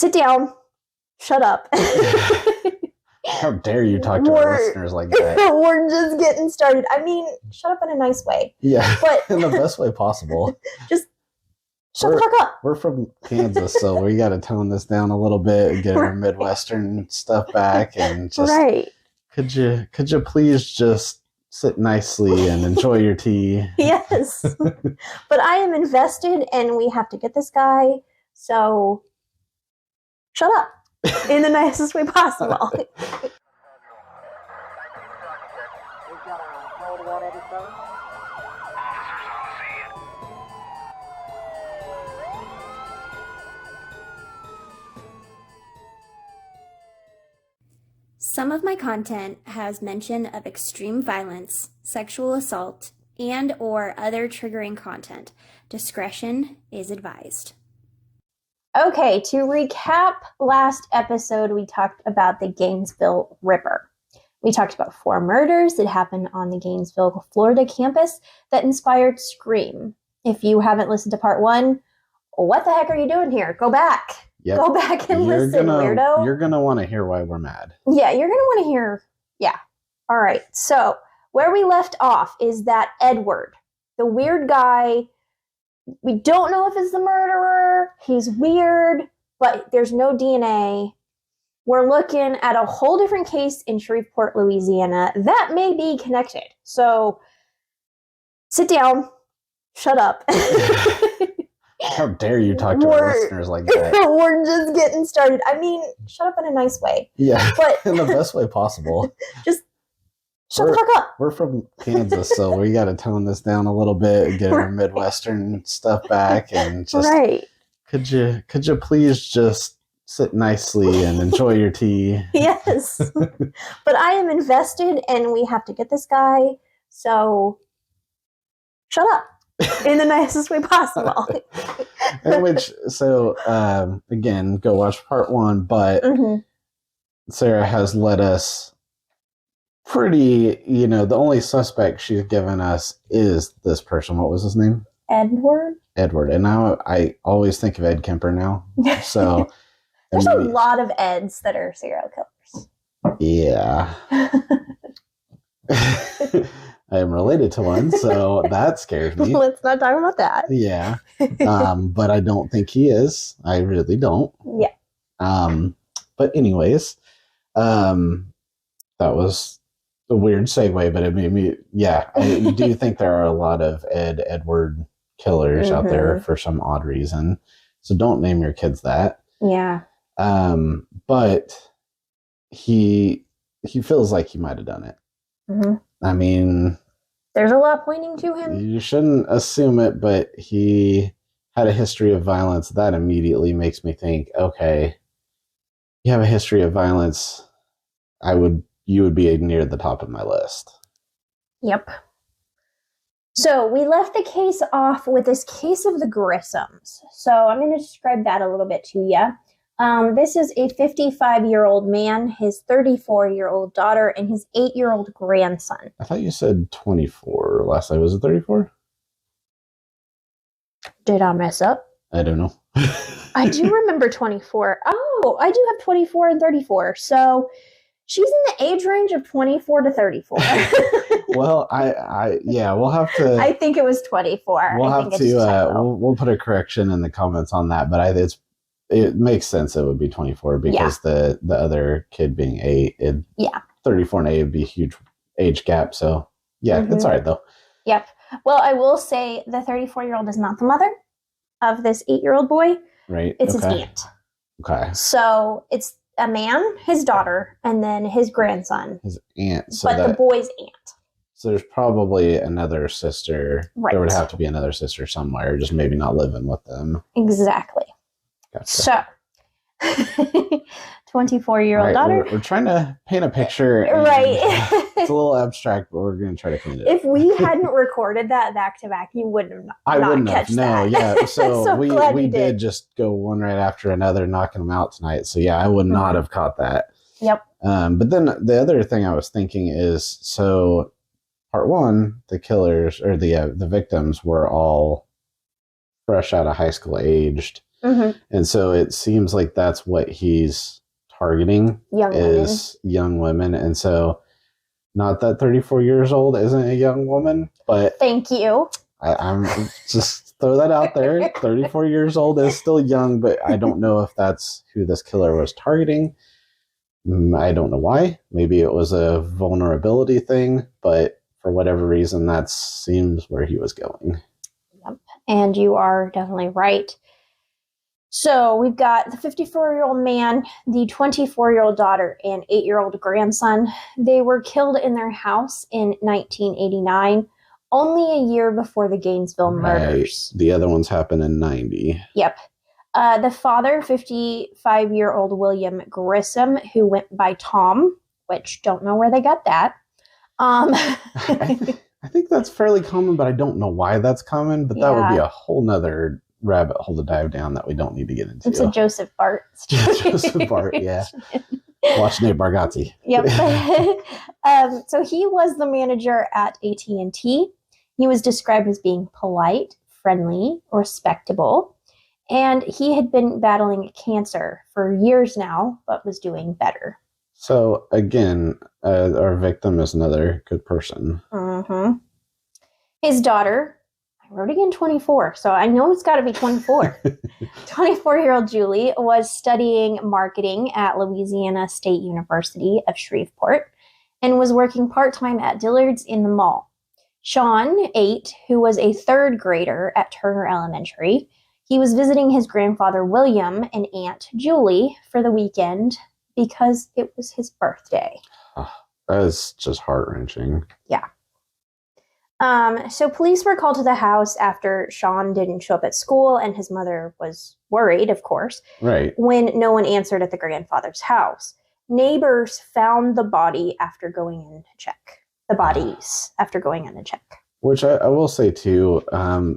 Sit down. Shut up. How dare you talk to our listeners like that? We're just getting started. I mean, shut up in a nice way. Yeah, but in the best way possible. Just shut the fuck up. We're from Kansas, so we got to tone this down a little bit and get our Midwestern stuff back. And just could you please just sit nicely and enjoy your tea? Yes. But I am invested, and we have to get this guy. So shut up in the nicest way possible. Some of my content has mention of extreme violence, sexual assault, and or other triggering content. Discretion is advised. Okay, to recap last episode, we talked about the Gainesville Ripper. We talked about 4 murders that happened on the Gainesville, Florida campus that inspired Scream. If you haven't listened to part 1, what the heck are you doing here? Go back. Yep. Go back and listen, weirdo. You're going to want to hear why we're mad. Yeah, you're going to want to hear. Yeah. All right. So where we left off is that Edward, the weird guy, we don't know if he's the murderer. He's weird, but there's no DNA. We're looking at a whole different case in Shreveport, Louisiana that may be connected. So sit down. Shut up. How dare you talk to our listeners like that? We're just getting started. I mean, shut up in a nice way. Yeah, but in the best way possible. Just shut the fuck up. We're from Kansas, so we got to tone this down a little bit and get our Midwestern stuff back. And just could you please just sit nicely and enjoy your tea? Yes. But I am invested, and we have to get this guy. So shut up. In the nicest way possible. Again, go watch part 1, but Sarah has led us pretty, the only suspect she's given us is this person. What was his name? Edward. And now I always think of Ed Kemper now. So there's a lot of Eds that are serial killers. Yeah. I am related to one, so that scares me. Let's not talk about that. Yeah. But I don't think he is. I really don't. Yeah. But anyways, that was a weird segue, but it made me, I do think there are a lot of Edward killers out there for some odd reason. So don't name your kids that. Yeah. But he feels like he might have done it. I mean, there's a lot pointing to him. You shouldn't assume it, but he had a history of violence. That immediately makes me think, okay, you have a history of violence. You would be near the top of my list. Yep. So we left the case off with this case of the Grissoms. So I'm going to describe that a little bit to you. This is a 55-year-old man, his 34-year-old daughter, and his 8-year-old grandson. I thought you said 24 last night. Was it 34? Did I mess up? I don't know. I do remember 24. Oh, I do have 24 and 34. So she's in the age range of 24 to 34. Well, we'll have to. I think it was 24. We'll put a correction in the comments on that, but it makes sense it would be 24 because the other kid being 8, 34 and 8 would be a huge age gap. So, it's all right, though. Yep. Well, I will say the 34-year-old is not the mother of this 8-year-old boy. Right. It's his aunt. Okay. So, it's a man, his daughter, and then his grandson. His aunt. The boy's aunt. So, there's probably another sister. Right. There would have to be another sister somewhere, just maybe not living with them. Exactly. Gotcha. So, 24-year-old daughter. We're trying to paint a picture. Right. It's a little abstract, but we're going to try to clean it up. If we hadn't recorded that back to back, you wouldn't have. I wouldn't have. No, yeah. So, we did just go one right after another, knocking them out tonight. So I would not have caught that. Yep. But then the other thing I was thinking is, so part 1, the killers or the victims were all fresh out of high school aged. Mm-hmm. And so it seems like that's what he's targeting is young women. And so not that 34 years old isn't a young woman, but thank you. I'm just throw that out there. 34 years old is still young, but I don't know if that's who this killer was targeting. I don't know why. Maybe it was a vulnerability thing, but for whatever reason, that seems where he was going. Yep. And you are definitely right. So we've got the 54-year-old man, the 24-year-old daughter, and 8-year-old grandson. They were killed in their house in 1989, only a year before the Gainesville murders. Right. The other ones happened in 90. Yep. The father, 55-year-old William Grissom, who went by Tom, which don't know where they got that. I think that's fairly common, but I don't know why that's common. But that would be a whole nother rabbit hole to dive down that we don't need to get into. It's a Joseph Bart. Joseph Bart, yeah. Watch Nate Bargatze. Yep. So he was the manager at AT&T. He was described as being polite, friendly, respectable, and he had been battling cancer for years now, but was doing better. So again, our victim is another good person. Mm-hmm. His daughter, I wrote again 24, so I know it's got to be 24. 24-year-old Julie was studying marketing at Louisiana State University of Shreveport and was working part-time at Dillard's in the mall. Sean, 8, who was a third grader at Turner Elementary, he was visiting his grandfather William and Aunt Julie for the weekend because it was his birthday. Oh, that is just heart-wrenching. Yeah. So police were called to the house after Sean didn't show up at school, and his mother was worried, of course, right, when no one answered at the grandfather's house. Neighbors found the body after going in to check. The bodies after going in to check. Which I will say, too,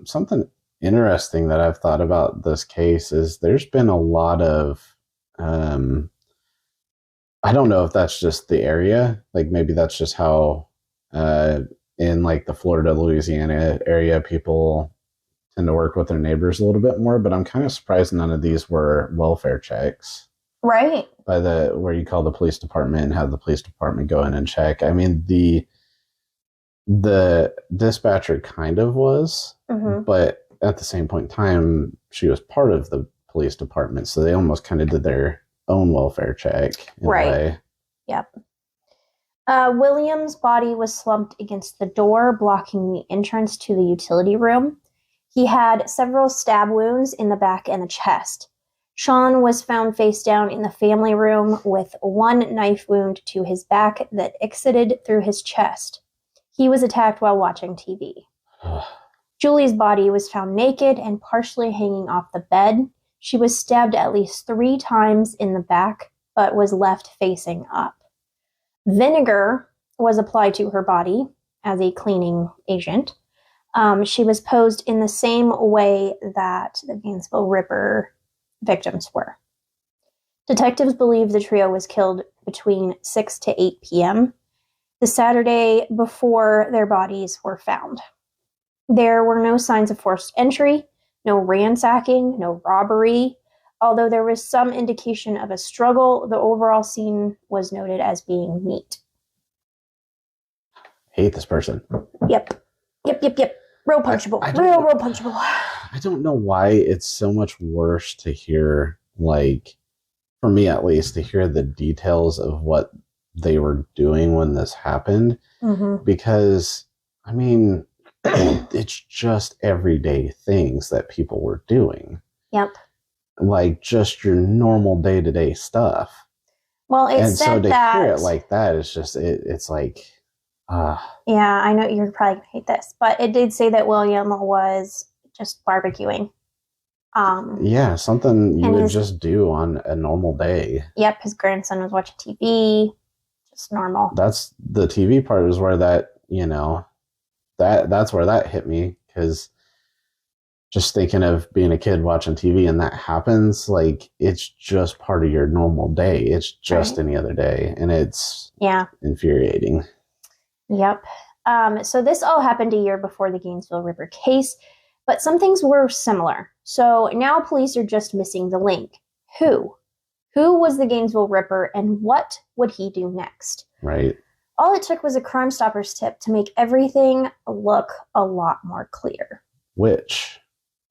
something interesting that I've thought about this case is there's been a lot of, I don't know if that's just the area, like maybe that's just how in like the Florida, Louisiana area, people tend to work with their neighbors a little bit more, but I'm kind of surprised none of these were welfare checks. Right. By where you call the police department and have the police department go in and check. I mean, the dispatcher kind of was, but at the same point in time, she was part of the police department, so they almost kind of did their own welfare check in a way. Yep. William's body was slumped against the door, blocking the entrance to the utility room. He had several stab wounds in the back and the chest. Sean was found face down in the family room with one knife wound to his back that exited through his chest. He was attacked while watching TV. Julie's body was found naked and partially hanging off the bed. She was stabbed at least 3 times in the back, but was left facing up. Vinegar was applied to her body as a cleaning agent. She was posed in the same way that the Gainesville Ripper victims were. Detectives believe the trio was killed between 6 to 8 p.m. the Saturday before their bodies were found. There were no signs of forced entry, no ransacking, no robbery. Although there was some indication of a struggle, the overall scene was noted as being neat. Hate this person. Yep. Real punchable. Real punchable. I don't know why it's so much worse to hear, like, for me at least, to hear the details of what they were doing when this happened. Because, I mean, it's just everyday things that people were doing. Yep. Like, just your normal day-to-day stuff. Well, it's so to hear it like that, it's just, it's like, yeah, I know you're probably going to hate this, but it did say that William was just barbecuing. Yeah, something you would just do on a normal day. Yep, his grandson was watching TV, just normal. That's the TV part is where that, you know, that's where that hit me, because just thinking of being a kid watching TV and that happens, like, it's just part of your normal day. It's just any other day, and it's infuriating. Yep. So this all happened a year before the Gainesville Ripper case. But some things were similar. So now police are just missing the link. Who? Who was the Gainesville Ripper, and what would he do next? Right. All it took was a Crime Stoppers tip to make everything look a lot more clear. Which,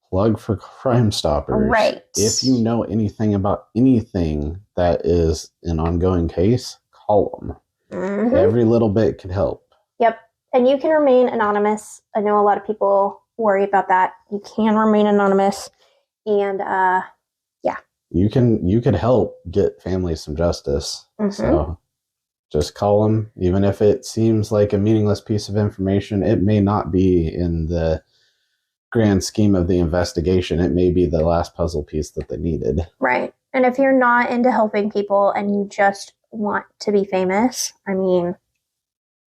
plug for Crime Stoppers. Right. If you know anything about anything that is an ongoing case, call them. Mm-hmm. Every little bit could help. Yep. And you can remain anonymous. I know a lot of people worry about that. You can remain anonymous. And, yeah. You could help get families some justice. Mm-hmm. So just call them. Even if it seems like a meaningless piece of information, it may not be in the grand scheme of the investigation. It may be the last puzzle piece that they needed. Right. And if you're not into helping people and you just want to be famous, I mean,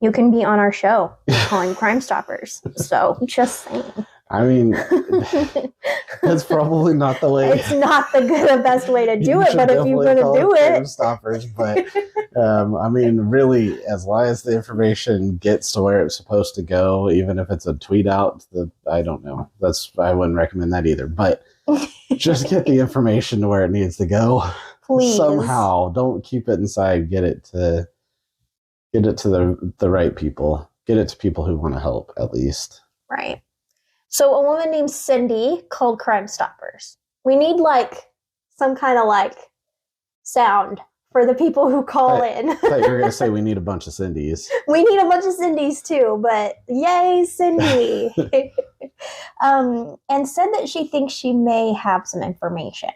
you can be on our show calling Crime Stoppers. So just saying. I mean, that's probably not the way. It's not the best way to do it, but if you're going to do it. Crime Stoppers, but I mean, really, as long as the information gets to where it's supposed to go, even if it's a tweet out, I don't know. I wouldn't recommend that either. But just get the information to where it needs to go. Please. Somehow, don't keep it inside. Get it to the right people. Get it to people who want to help, at least. Right. So a woman named Cindy called Crime Stoppers. We need some kind of sound for the people who call in. I thought you were going to say we need a bunch of Cindys. We need a bunch of Cindys too, but yay, Cindy. And said that she thinks she may have some information.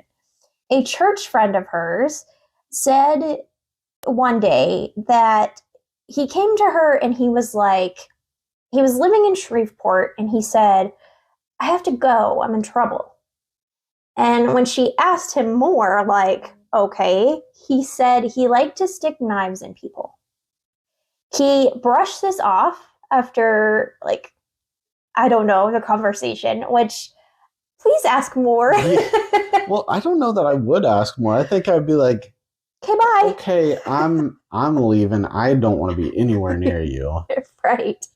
A church friend of hers said one day that he came to her and he was living in Shreveport and he said, I have to go. I'm in trouble. And when she asked him more, okay, he said he liked to stick knives in people. He brushed this off after, I don't know, the conversation, which please ask more. Well, I don't know that I would ask more. I think I'd be like, okay, bye. Okay, I'm leaving. I don't want to be anywhere near you. Right.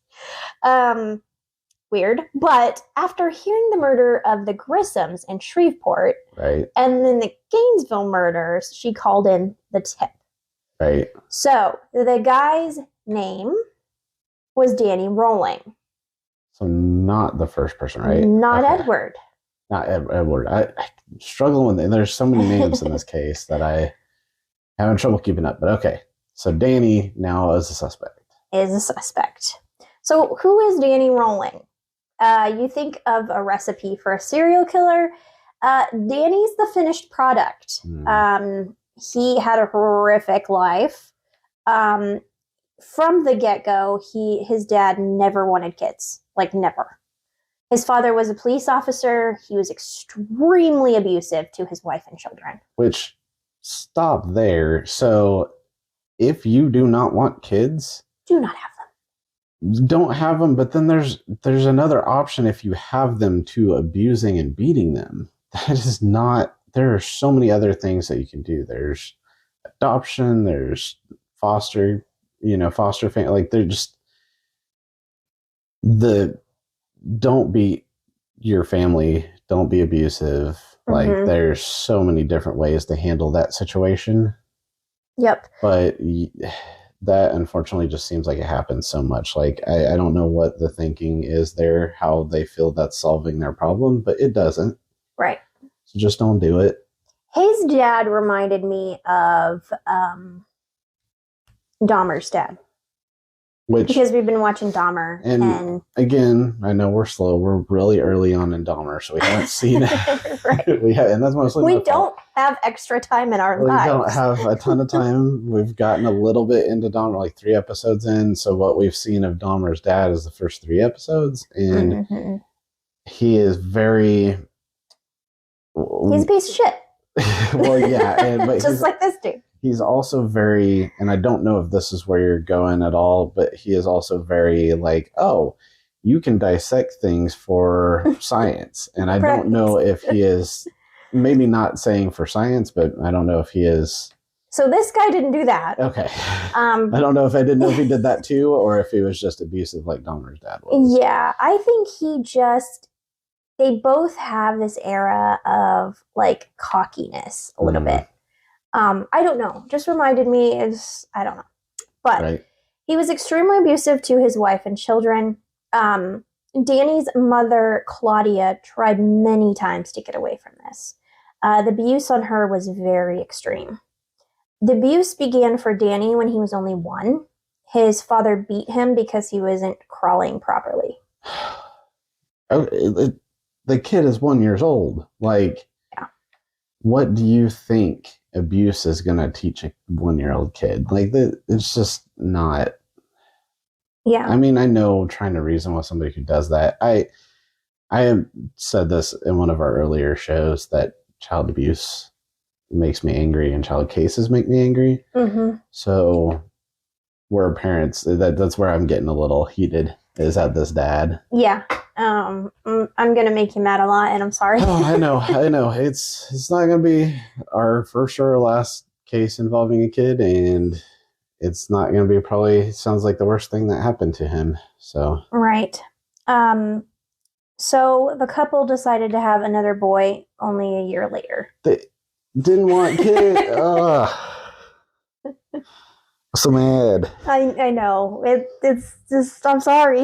Weird. But after hearing the murder of the Grissams in Shreveport, right, and then the Gainesville murders, she called in the tip. Right. So the guy's name was Danny Rolling. So not the first person, right? Not okay. Edward. Not Edward. I'm struggling with it. There's so many names in this case that I having trouble keeping up. But okay. So Danny now is a suspect. So who is Danny Rolling? You think of a recipe for a serial killer. Danny's the finished product. He had a horrific life. From the get-go, his dad never wanted kids. Never. His father was a police officer. He was extremely abusive to his wife and children. Which, stop there. So, if you do not want kids, do not have them. Don't have them, but then there's another option if you have them to abusing and beating them. That is not, there are so many other things that you can do. There's adoption, there's foster family, they're just don't beat your family, don't be abusive. Mm-hmm. There's so many different ways to handle that situation. Yep. But that unfortunately just seems like it happens so much. I don't know what the thinking is there, how they feel that's solving their problem, but it doesn't. Right. So just don't do it. His dad reminded me of Dahmer's dad. Because we've been watching Dahmer. And again, I know we're slow. We're really early on in Dahmer, so we haven't seen it. Right. And that's mostly we don't have extra time in our lives. We don't have a ton of time. We've gotten a little bit into Dahmer, 3 episodes in. So what we've seen of Dahmer's dad is the first 3 episodes. And he is very... He's a piece of shit. Well, yeah. But just like this dude. He's also very, and I don't know if this is where you're going at all, but he is also very you can dissect things for science. And I don't know if he is, maybe not saying for science, but I don't know if he is. So this guy didn't do that. Okay. I don't know if I didn't know if he did that too, or if he was just abusive like Dahmer's dad was. Yeah, I think he just they both have this era of like cockiness a little bit. I don't know. Just reminded me I don't know. But he was extremely abusive to his wife and children. Danny's mother, Claudia, tried many times to get away from this. The abuse on her was very extreme. The abuse began for Danny when he was only 1. His father beat him because he wasn't crawling properly. The kid is 1 year old. Like, what do you think abuse is going to teach a 1-year-old kid? Like, it's just not. Yeah. I mean, I know trying to reason with somebody who does that. I have said this in one of our earlier shows that child abuse makes me angry and child cases make me angry. So we're parents. That's where I'm getting a little heated, is at this dad. Yeah. I'm going to make you mad a lot, and I'm sorry. Oh, I know. It's not going to be our first or last case involving a kid, and it's not going to be probably sounds like the worst thing that happened to him. So right. So the couple decided to have another boy only a year later. They didn't want kids. So mad. I know. It's just, I'm sorry.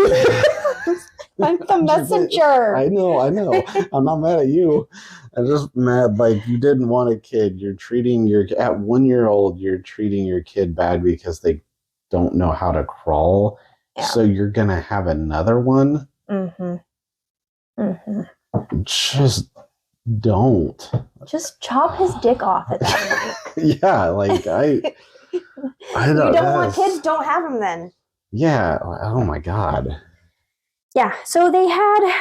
I'm the messenger. I know. I'm not mad at you. I'm just mad, like, you didn't want a kid. You're treating at 1 year old, you're treating your kid bad because they don't know how to crawl. Yeah. So you're going to have another one? Just don't. Just chop his dick off at that point. Yeah, like, I don't, you don't want kids, don't have them then. Yeah. Oh my God. Yeah. So they had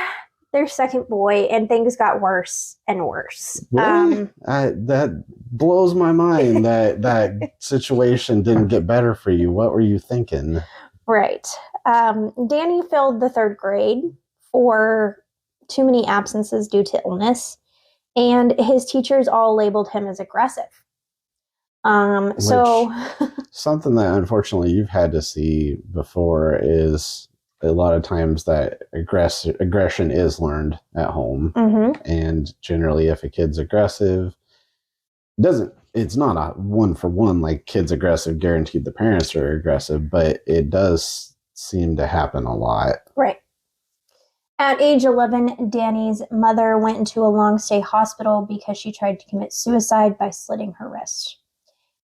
their second boy, and things got worse and worse. Really? That blows my mind that situation didn't get better for you. What were you thinking? Right. Danny failed the 3rd grade for too many absences due to illness, and his teachers all labeled him as aggressive. So something that unfortunately you've had to see before is a lot of times that aggression is learned at home. And generally if a kid's aggressive, it's not a 1-for-1, like kids aggressive guaranteed the parents are aggressive, but it does seem to happen a lot. Right. At age 11, Danny's mother went into a long-stay hospital because she tried to commit suicide by slitting her wrist.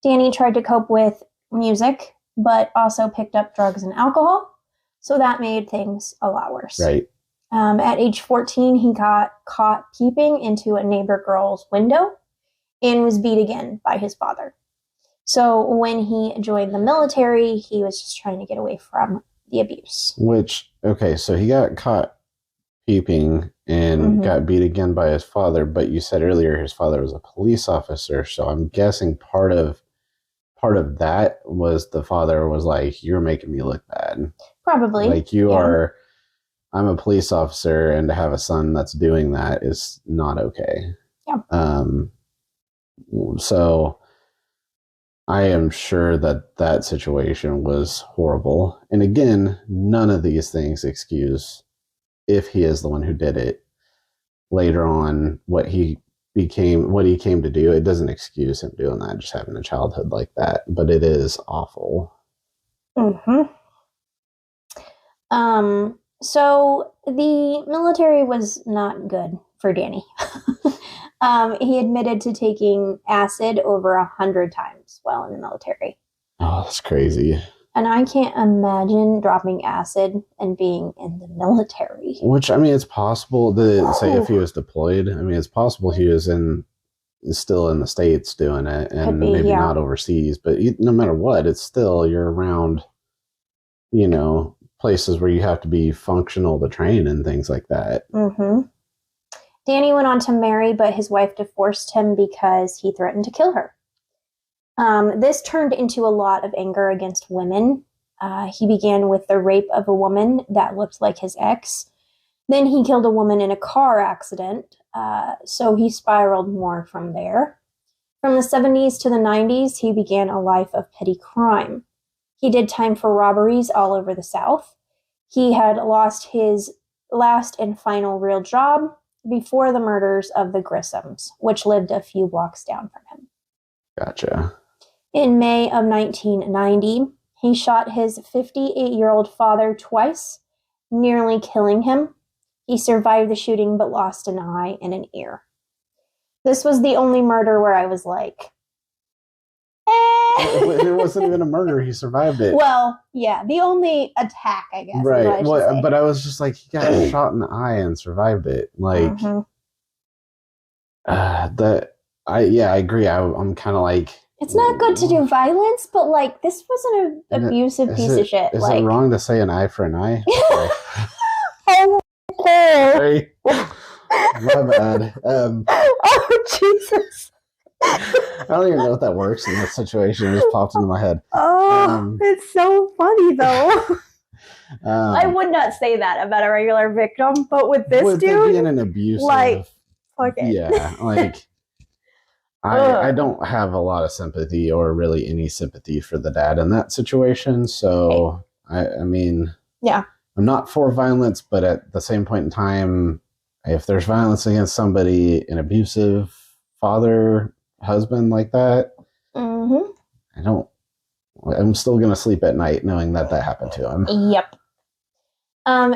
Danny tried to cope with music, but also picked up drugs and alcohol, so that made things a lot worse. Right. At age 14, he got caught peeping into a neighbor girl's window and was beat again by his father. So when he joined the military, he was just trying to get away from the abuse. So he got caught peeping and got beat again by his father, but you said earlier his father was a police officer, so I'm guessing part of that was the father was like, you're making me look bad. Probably. Like, I'm a police officer, and to have a son that's doing that is not okay. Yeah. So I am sure that situation was horrible. And again, none of these things excuse if he is the one who did it later on, what he came to do. It doesn't excuse him doing that, just having a childhood like that, but it is awful. So the military was not good for Danny. He admitted to taking acid over 100 times while in the military. Oh, that's crazy. And I can't imagine dropping acid and being in the military. Which, I mean, it's possible to say if he was deployed. I mean, it's possible he was still in the States doing it, and maybe not overseas. But no matter what, it's still, you're around, places where you have to be functional to train and things like that. Danny went on to marry, but his wife divorced him because he threatened to kill her. This turned into a lot of anger against women. He began with the rape of a woman that looked like his ex. Then he killed a woman in a car accident, so he spiraled more from there. From the 70s to the 90s, he began a life of petty crime. He did time for robberies all over the South. He had lost his last and final real job, before the murders of the Grissoms, which lived a few blocks down from him. Gotcha. In May of 1990, he shot his 58-year-old father twice, nearly killing him. He survived the shooting but lost an eye and an ear. This was the only murder where I was like, It wasn't even a murder. He survived it. Well, yeah, the only attack, I guess. Right. Well, but I was just like, he got shot in the eye and survived it. Like, I agree. I'm kind of like, it's not good to do violence, but like, this was an abusive piece of shit. Is it wrong to say an eye for an eye? Sorry. My bad. Oh, Jesus. I don't even know if that works in this situation. It just popped into my head. Oh, it's so funny, though. I would not say that about a regular victim, but with this dude, being an abusive, like, fuck it. Yeah, like, I don't have a lot of sympathy or really any sympathy for the dad in that situation. So, I mean, yeah, I'm not for violence, but at the same point in time, if there's violence against somebody, an abusive father, husband like that, I'm still going to sleep at night knowing that happened to him. Yep.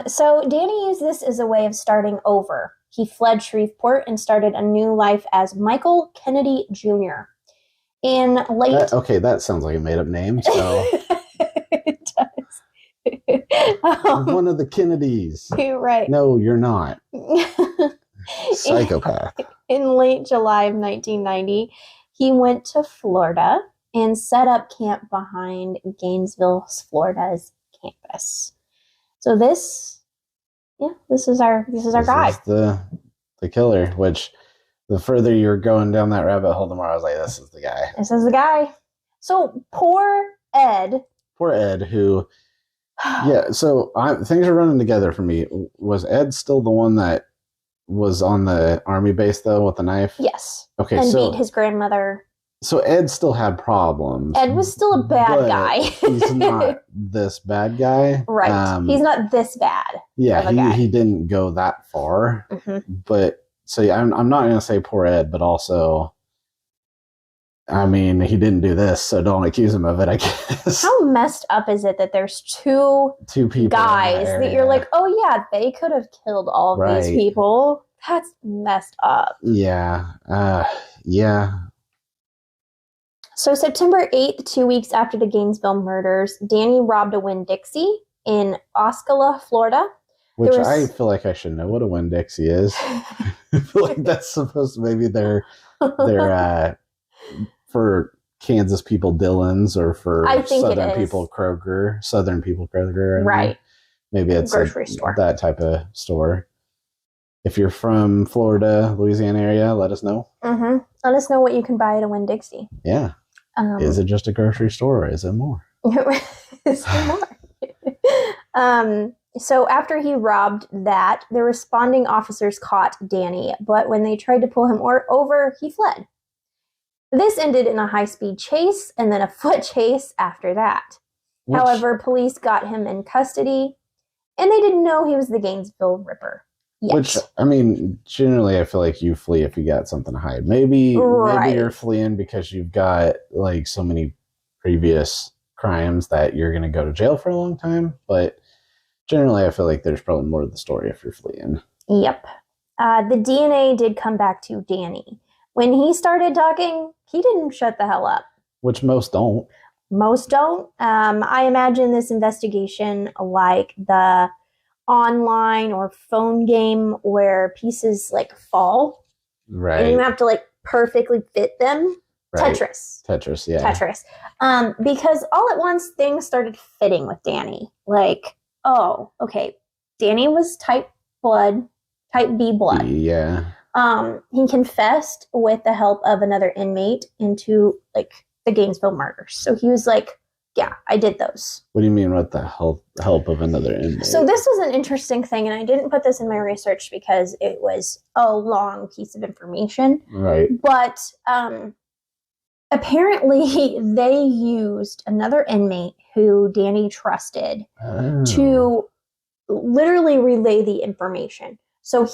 So Danny used this as a way of starting over. He fled Shreveport and started a new life as Michael Kennedy Jr. In late... that sounds like a made-up name, so... It does. One of the Kennedys. You're right. No, you're not. Psychopath. In late July of 1990, he went to Florida and set up camp behind Gainesville, Florida's campus. So this is our guy. This is the killer, which the further you're going down that rabbit hole, the more I was like, this is the guy. This is the guy. So poor Ed. Poor Ed, who... Yeah, so things are running together for me. Was Ed still the one that was on the army base, though, with the knife? Yes. Okay, and beat his grandmother. So Ed still had problems. Ed was still a bad guy. He's not this bad guy. Right. He's not this bad. Yeah, he didn't go that far. But, so yeah, I'm not going to say poor Ed, but also... I mean, he didn't do this, so don't accuse him of it, I guess. How messed up is it that there's two people guys that you're like, oh yeah, they could have killed all of these people? That's messed up. Yeah. Yeah. So September 8th, 2 weeks after the Gainesville murders, Danny robbed a Winn-Dixie in Osceola, Florida. Which I feel like I should know what a Winn-Dixie is. I feel like that's supposed to maybe they're for Kansas people Dillon's, or for Southern people Kroger. Right. Maybe it's grocery store. That type of store. If you're from Florida, Louisiana area, let us know. Let us know what you can buy at a Winn-Dixie. Yeah. Is it just a grocery store, or is it more? Is it more? So after he robbed that, the responding officers caught Danny, but when they tried to pull him over, he fled. This ended in a high-speed chase and then a foot chase after that. However, police got him in custody, and they didn't know he was the Gainesville Ripper yet. Which, I mean, generally I feel like you flee if you got something to hide. Maybe you're fleeing because you've got like so many previous crimes that you're going to go to jail for a long time, but generally I feel like there's probably more to the story if you're fleeing. Yep. The DNA did come back to Danny. When he started talking, he didn't shut the hell up. Which most don't. Most don't. I imagine this investigation like the online or phone game where pieces like fall. Right. And you have to like perfectly fit them. Right. Tetris, yeah. Tetris. Because all at once things started fitting with Danny. Like, oh, okay. Danny was type B blood. Yeah. He confessed with the help of another inmate into like the Gainesville murders. So he was like, yeah, I did those. What do you mean with the help of another inmate? So this was an interesting thing, and I didn't put this in my research because it was a long piece of information. Right. But apparently they used another inmate who Danny trusted to literally relay the information. So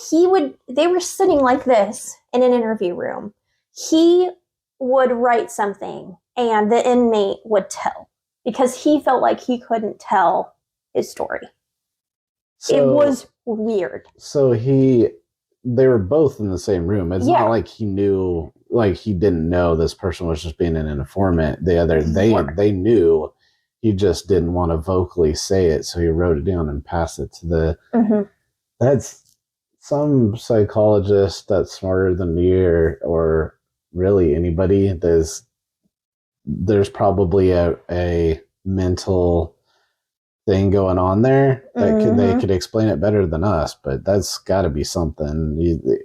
they were sitting like this in an interview room. He would write something and the inmate would tell because he felt like he couldn't tell his story. So, it was weird. So they were both in the same room. It's not like he knew, like he didn't know this person was just being an informant. They knew, he just didn't want to vocally say it, so he wrote it down and passed it to the. That's some psychologist that's smarter than me, or really anybody. There's probably a mental thing going on there that they could explain it better than us, but that's got to be something.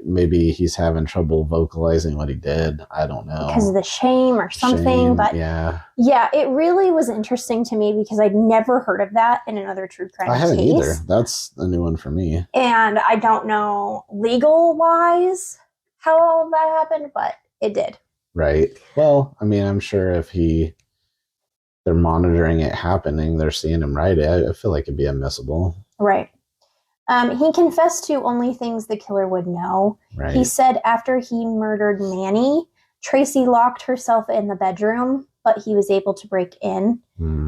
Maybe he's having trouble vocalizing what he did. I don't know, because of the shame or something. But yeah, it really was interesting to me because I'd never heard of that in another true crime case. I haven't either. That's a new one for me, and I don't know legal wise how all of that happened, but it did. Right. Well, I mean, I'm sure if they're monitoring it happening, they're seeing him write it, I feel like it'd be admissible. Right. He confessed to only things the killer would know. Right. He said after he murdered Manny, Tracy locked herself in the bedroom, but he was able to break in.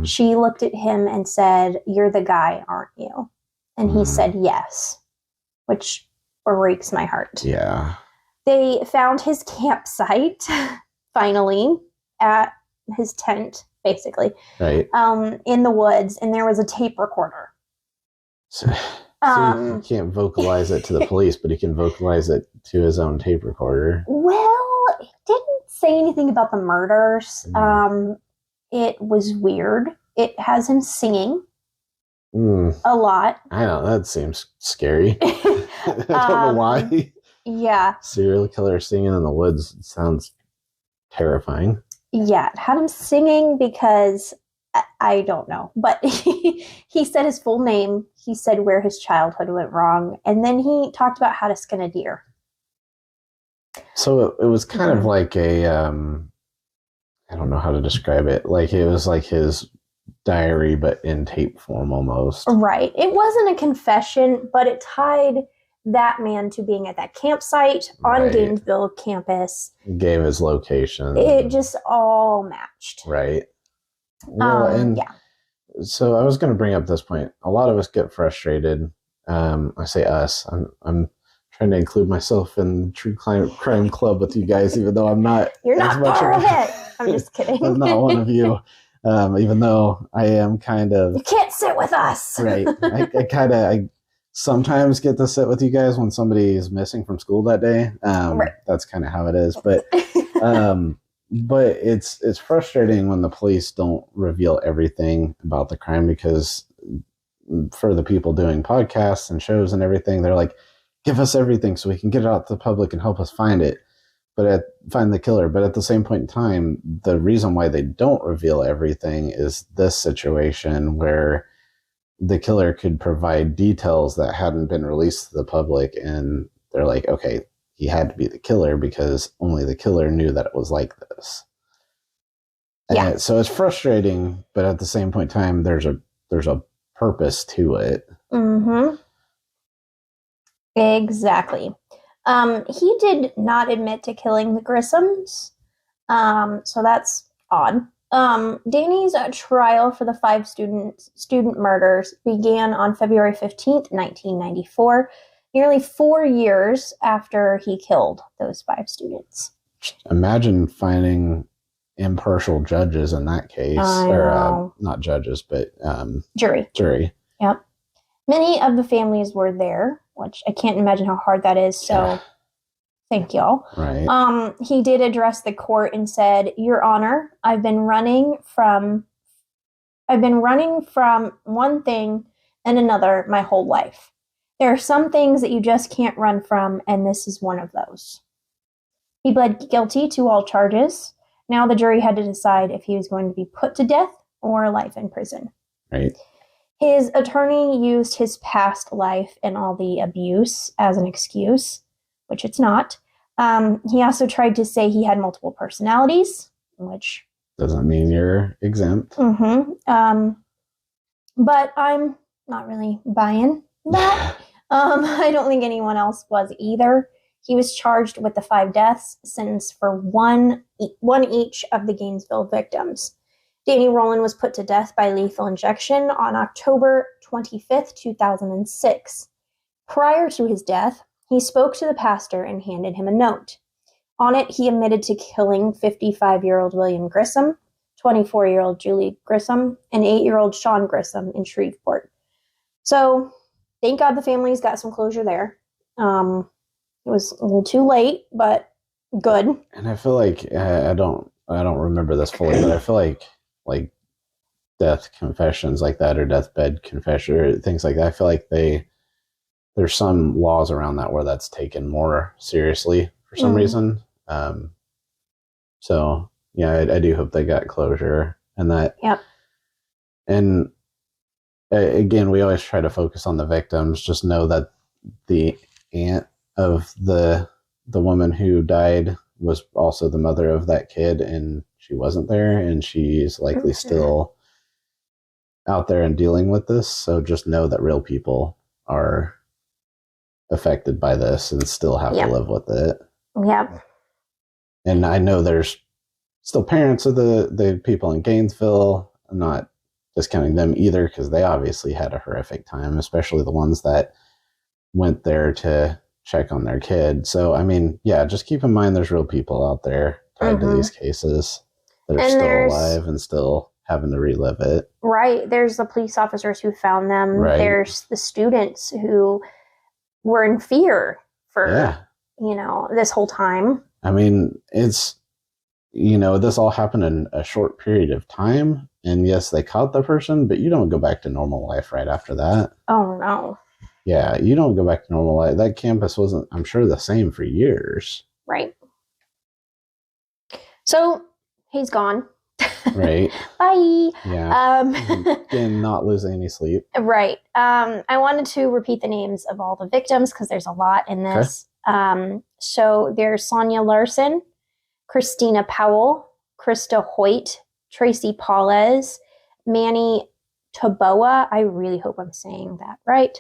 She looked at him and said, "You're the guy, aren't you?" And he said yes, which breaks my heart. Yeah. They found his campsite, finally, at his tent, basically, right, in the woods, and there was a tape recorder. So he can't vocalize it to the police, but he can vocalize it to his own tape recorder. Well, it didn't say anything about the murders. It was weird. It has him singing a lot. I know, that seems scary. I don't know why. Yeah. Serial killer singing in the woods sounds terrifying. Yeah, it had him singing because I don't know. But he said his full name. He said where his childhood went wrong. And then he talked about how to skin a deer. So it was kind of like a, I don't know how to describe it. Like it was like his diary, but in tape form almost. Right. It wasn't a confession, but it tied that man to being at that campsite on Gainesville campus. Gave his location. It just all matched. Right. Well, so I was going to bring up this point. A lot of us get frustrated. I say us. I'm trying to include myself in the true crime club with you guys, even though I'm not. You're not part of it. I'm just kidding. I'm not one of you. Even though I am kind of. You can't sit with us. Right. I sometimes get to sit with you guys when somebody is missing from school that day. That's kind of how it is. But it's frustrating when the police don't reveal everything about the crime, because for the people doing podcasts and shows and everything, they're like, give us everything so we can get it out to the public and help us find it. Find the killer. But at the same point in time, the reason why they don't reveal everything is this situation where the killer could provide details that hadn't been released to the public, and they're like, okay, he had to be the killer because only the killer knew that it was like this. Yeah. And so it's frustrating, but at the same point in time, there's a purpose to it. Mm-hmm. Exactly. He did not admit to killing the Grissams, so that's odd. Danny's trial for the 5 student murders began on February 15th, 1994, nearly 4 years after he killed those 5 students. Imagine finding impartial judges in that case. Or not judges, but jury. Yep. Many of the families were there, which I can't imagine how hard that is, so thank y'all. Right. He did address the court and said, "Your Honor, I've been running from one thing and another my whole life. There are some things that you just can't run from, and this is one of those." He pled guilty to all charges. Now the jury had to decide if he was going to be put to death or life in prison. Right. His attorney used his past life and all the abuse as an excuse, which it's not. He also tried to say he had multiple personalities, which doesn't mean you're exempt. Mm-hmm. But I'm not really buying that. I don't think anyone else was either. He was charged with the 5 deaths, sentenced for one each of the Gainesville victims. Danny Rowland was put to death by lethal injection on October 25th, 2006. Prior to his death, he spoke to the pastor and handed him a note. On it, he admitted to killing 55-year-old William Grissom, 24-year-old Julie Grissom, and 8-year-old Sean Grissom in Shreveport. So, thank God the families got some closure there. It was a little too late, but good. And I feel like I don't remember this fully, but I feel like death confessions like that, or deathbed confession, or things like that, I feel like there's some laws around that where that's taken more seriously for some reason. So yeah, I do hope they got closure and that. Yep. And again, we always try to focus on the victims. Just know that the aunt of the woman who died was also the mother of that kid, and she wasn't there, and she's likely still out there and dealing with this. So just know that real people are affected by this and still have to live with it. Yep. And I know there's still parents of the people in Gainesville. I'm not discounting them either, because they obviously had a horrific time, especially the ones that went there to check on their kid. So, I mean, yeah, just keep in mind there's real people out there tied to these cases that are still alive and still having to relive it. Right. There's the police officers who found them. Right. There's the students who were in fear for, this whole time. I mean, it's, this all happened in a short period of time. And yes, they caught the person, but you don't go back to normal life right after that. Oh, no. Yeah, you don't go back to normal life. That campus wasn't, I'm sure, the same for years. Right. So, he's gone. Right. Bye. Yeah. And not losing any sleep. Right. I wanted to repeat the names of all the victims because there's a lot in this. Okay. So there's Sonia Larson, Christina Powell, Christa Hoyt, Tracy Paulez, Manny Taboa. I really hope I'm saying that right.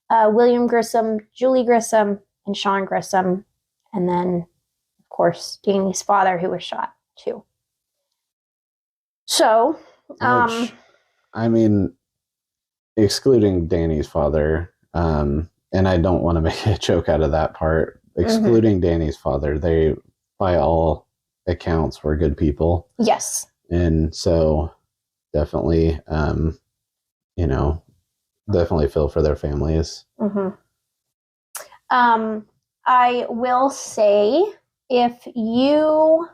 William Grissom, Julie Grissom, and Sean Grissom. And then, of course, Danny's father, who was shot too. So, I mean, excluding Danny's father, and I don't want to make a joke out of that part, excluding Danny's father, they, by all accounts, were good people. Yes. And so definitely, definitely feel for their families. I will say, if you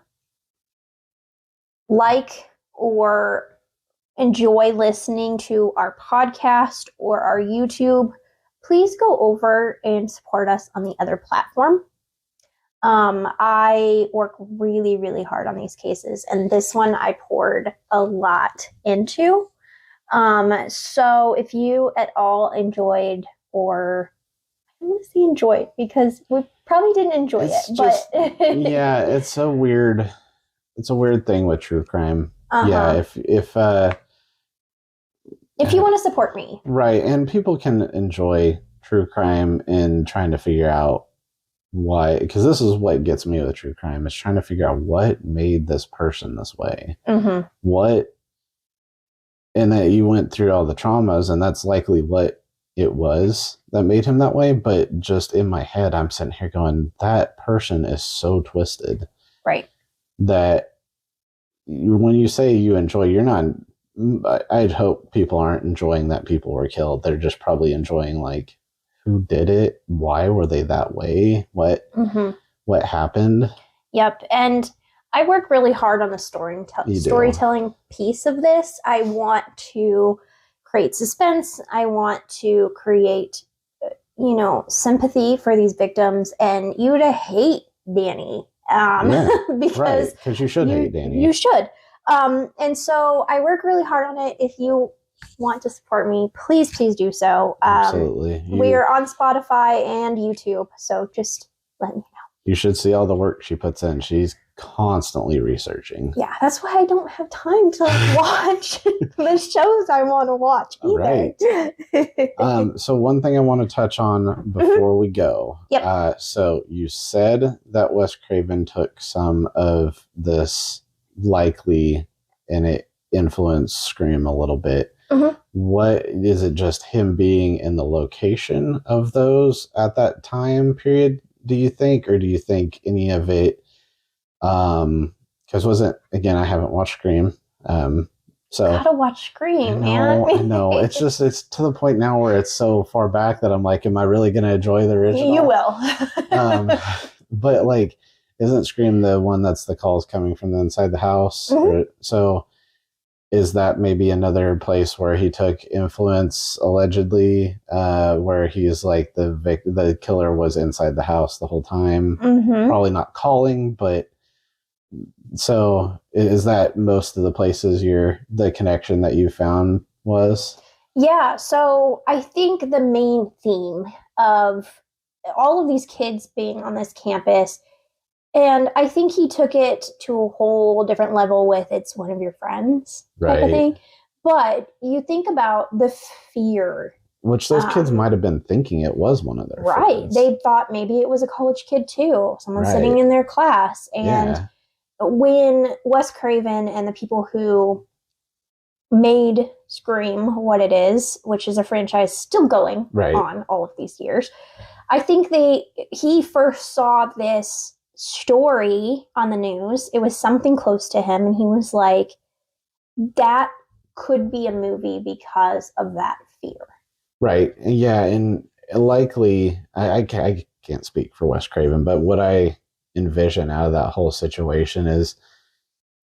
like or enjoy listening to our podcast or our YouTube, please go over and support us on the other platform. I work really, really hard on these cases, and this one I poured a lot into. So if you at all enjoyed, or I don't want to say enjoyed because we probably didn't enjoy but yeah, it's a weird thing with true crime. Yeah, if you want to support me, right, and people can enjoy true crime in trying to figure out why, because this is what gets me with true crime, is trying to figure out what made this person this way. What, and that you went through all the traumas, and that's likely what it was that made him that way. But just in my head, I'm sitting here going, that person is so twisted, right? That when you say you enjoy, you're not, I'd hope people aren't enjoying that people were killed. They're just probably enjoying, like, who did it? Why were they that way? What happened? Yep. And I work really hard on the storytelling piece of this. I want to create suspense. I want to create, sympathy for these victims, and you to hate Danny. Because you should hate Danny. You should. And so I work really hard on it. If you want to support me, please do so. Absolutely. We are on Spotify and YouTube, so just let me know. You should see all the work she puts in. She's constantly researching. Yeah, that's why I don't have time to watch the shows I want to watch either. Right. So one thing I want to touch on before we go. Yep. So you said that Wes Craven took some of this likely, and it influenced Scream a little bit. Mm-hmm. What is it? Just him being in the location of those at that time period? Do you think, or do you think any of it? Because I haven't watched Scream. So gotta watch Scream, man. I know. It's to the point now where it's so far back that I'm like, am I really going to enjoy the original? You will. But like, isn't Scream the one that's the calls coming from the inside the house? Mm-hmm. So is that maybe another place where he took influence allegedly, where he's like the killer was inside the house the whole time? Mm-hmm. Probably not calling, but so is that most of the places the connection that you found was? Yeah, so I think the main theme of all of these kids being on this campus, and I think he took it to a whole different level with it's one of your friends type of thing. But you think about the fear. Which those kids might have been thinking it was one of their friends. They thought maybe it was a college kid too, someone sitting in their class. And when Wes Craven and the people who made Scream what it is, which is a franchise still going on all of these years, I think he first saw this story on the news. It was something close to him, and he was like, that could be a movie because of that fear. Right. Yeah, and likely, I can't speak for Wes Craven, but what I envision out of that whole situation is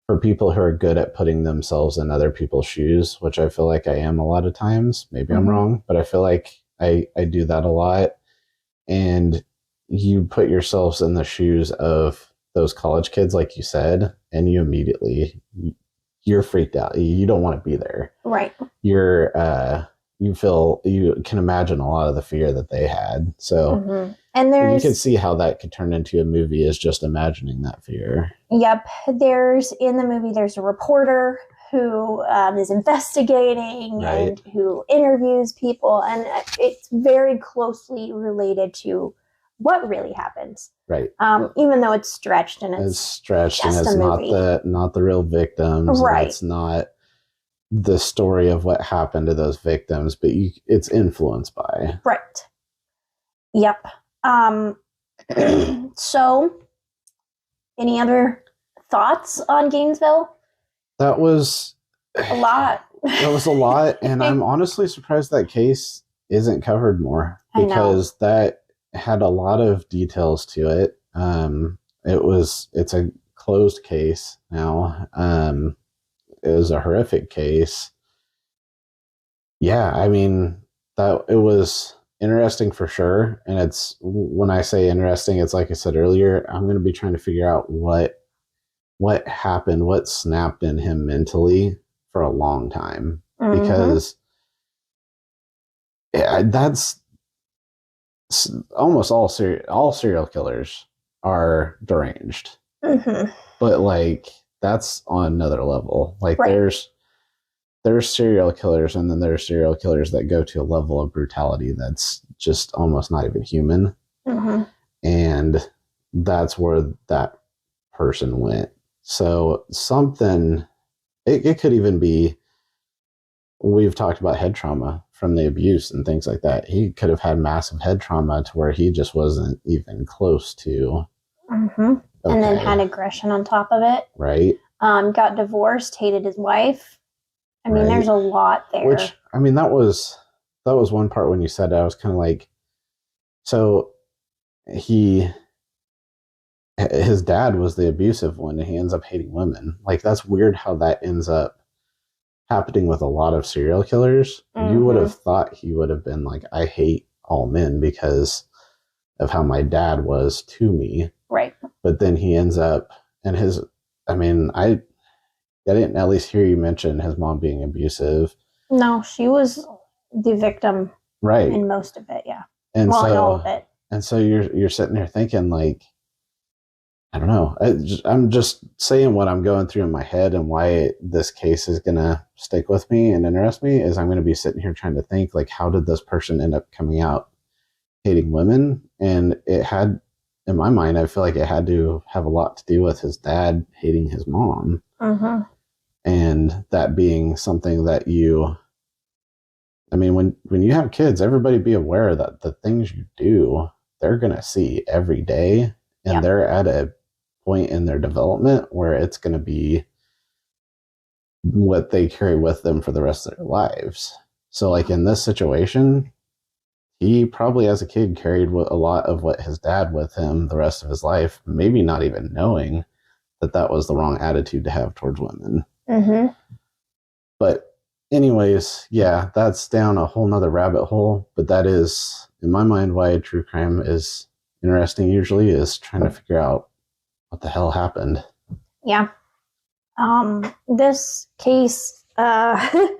for people who are good at putting themselves in other people's shoes, which I feel like I am a lot of times. Maybe I'm wrong, but I feel like I do that a lot. And you put yourselves in the shoes of those college kids, like you said, and you're freaked out. You don't want to be there. Right. You can imagine a lot of the fear that they had. So and you can see how that could turn into a movie is just imagining that fear. Yep. In the movie, there's a reporter who is investigating and who interviews people. And it's very closely related to what really happens. Right. Even though it's stretched and it's not the real victims. Right. It's not the story of what happened to those victims, but it's influenced by. Right. Yep. So, any other thoughts on Gainesville? That was a lot. That was a lot, and I'm honestly surprised that case isn't covered more because that had a lot of details to it. It's a closed case now. It was a horrific case. Yeah, I mean, that it was interesting for sure. And when I say interesting, it's like I said earlier, I'm going to be trying to figure out what happened, what snapped in him mentally for a long time. Because that's almost all serial killers are deranged. But like, that's on another level. Like there's serial killers, and then there's serial killers that go to a level of brutality that's just almost not even human. And that's where that person went. So it could even be, we've talked about head trauma from the abuse and things like that. He could have had massive head trauma to where he just wasn't even close to. And then had aggression on top of it. Right. Got divorced, hated his wife. I mean, there's a lot there. Which, I mean, that was one part when you said it, I was kind of like, so his dad was the abusive one, and he ends up hating women. Like, that's weird how that ends up happening with a lot of serial killers. You would have thought he would have been like, I hate all men because of how my dad was to me. Right. But then he ends up, and I didn't at least hear you mention his mom being abusive. No, she was the victim. Right. In most of it, yeah. And in all of it. And so you're sitting there thinking, like, I don't know. I'm just saying what I'm going through in my head, and why this case is going to stick with me and interest me is I'm going to be sitting here trying to think, like, how did this person end up coming out hating women? And it had, in my mind, I feel like it had to have a lot to do with his dad hating his mom. Mm-hmm. And that being something that I mean, when you have kids, everybody be aware that the things you do, they're going to see every day. And they're at a point in their development where it's going to be what they carry with them for the rest of their lives. So, like, in this situation, he probably as a kid carried a lot of what his dad with him the rest of his life, maybe not even knowing that that was the wrong attitude to have towards women. Mm-hmm. But anyways, yeah, that's down a whole nother rabbit hole. But that is, in my mind, why true crime is interesting usually, is trying to figure out what the hell happened. Yeah. This case, it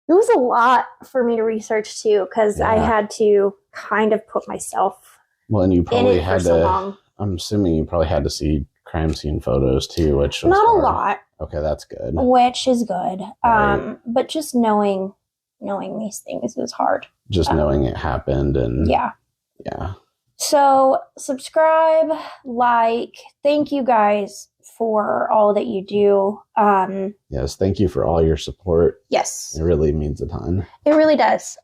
was a lot for me to research too, because I had to kind of put myself and you probably in it had for so long. I'm assuming you probably had to see crime scene photos too, which was not hard. a lot. Okay, that's good. Which is good. Right. But just knowing these things is hard. Just knowing it happened, and yeah. So subscribe, like, thank you guys for all that you do. Yes, thank you for all your support. Yes. It really means a ton. It really does.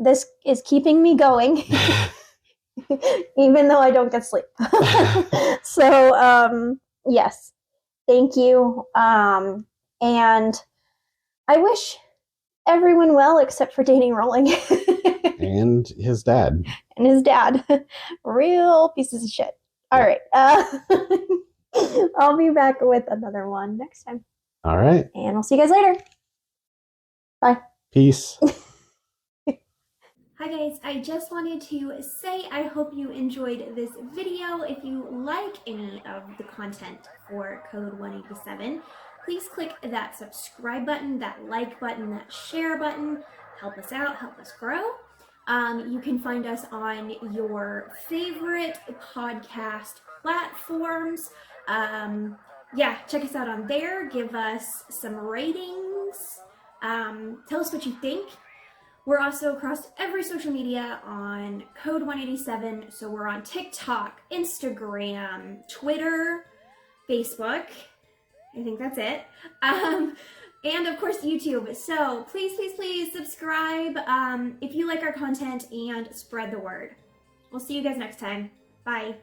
This is keeping me going, even though I don't get sleep. So, yes, thank you. And I wish everyone well, except for Dating Rolling. And his dad. And his dad. Real pieces of shit. All right. I'll be back with another one next time. All right. And I'll see you guys later. Bye. Peace. Hi guys, I just wanted to say I hope you enjoyed this video. If you like any of the content for Code 187, please click that subscribe button, that like button, that share button. Help us out, help us grow. You can find us on your favorite podcast platforms. Check us out on there. Give us some ratings. Tell us what you think. We're also across every social media on Code 187. So we're on TikTok, Instagram, Twitter, Facebook. I think that's it. And of course, YouTube. So please, please, please subscribe if you like our content, and spread the word. We'll see you guys next time. Bye.